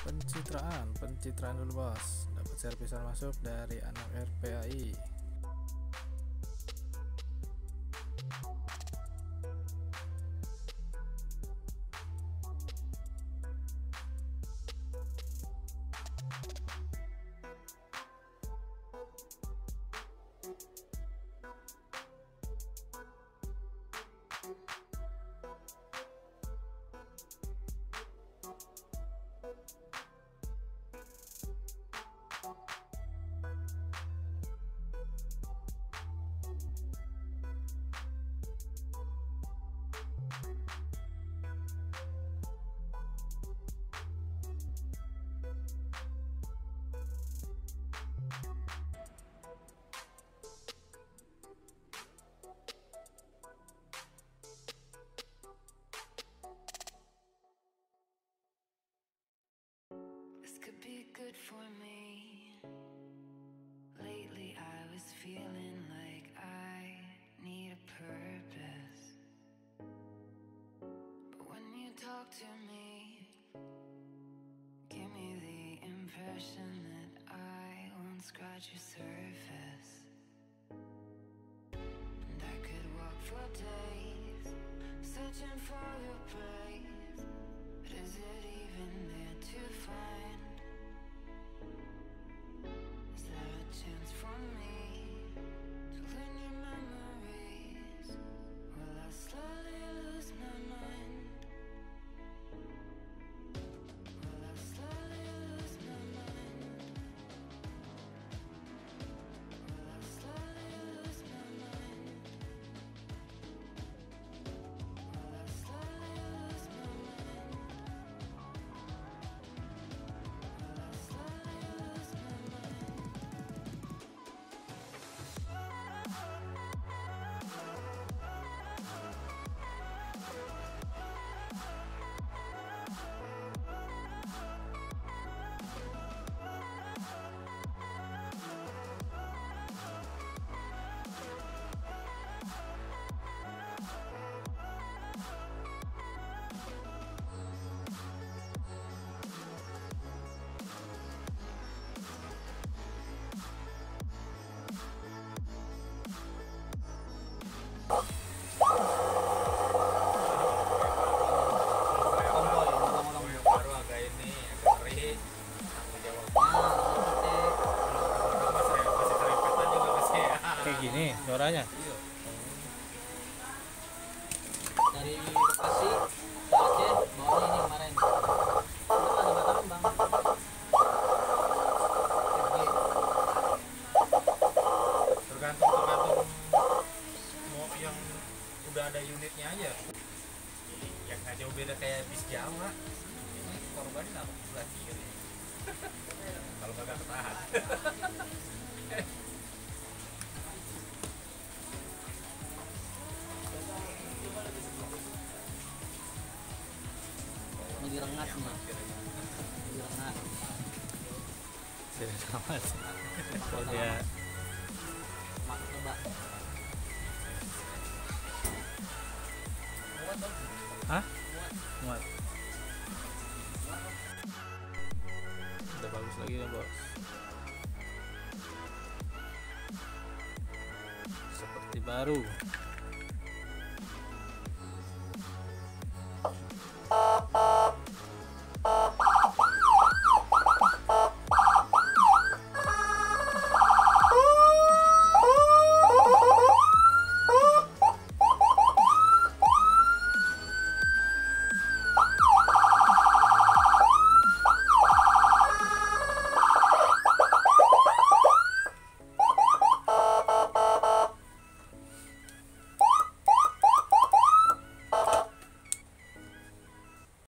Pencitraan dulu bos. Dapat servisan masuk dari anak RPAI. Could be good for me. Lately I was feeling like I need a purpose, but when you talk to me, give me the impression that I won't scratch your surface. And I could walk for days searching for your praise, but is it even there to find? Is there a chance for me to learn your memories? Will I slowly lose my mind? Will I slowly lose my mind? Will I slowly lose my mind? Will I slowly lose my mind? Will I slowly lose my mind? Kayak gini suaranya. Dari Bekasi ke Aceh bawanya ini kemarin itu ada bataran bang. Tergantung mau yang udah ada unitnya aja. Yang nggak jauh beda kayak bis Jawa. Ini korbanin apa? Sebelah kiri. Kalau kagak ketahan. Lagi rengat nih. Lagi rengat. Serius amat. Ya. Maksud coba. Hah? Muat. Udah bagus lagi ya bos. Seperti baru.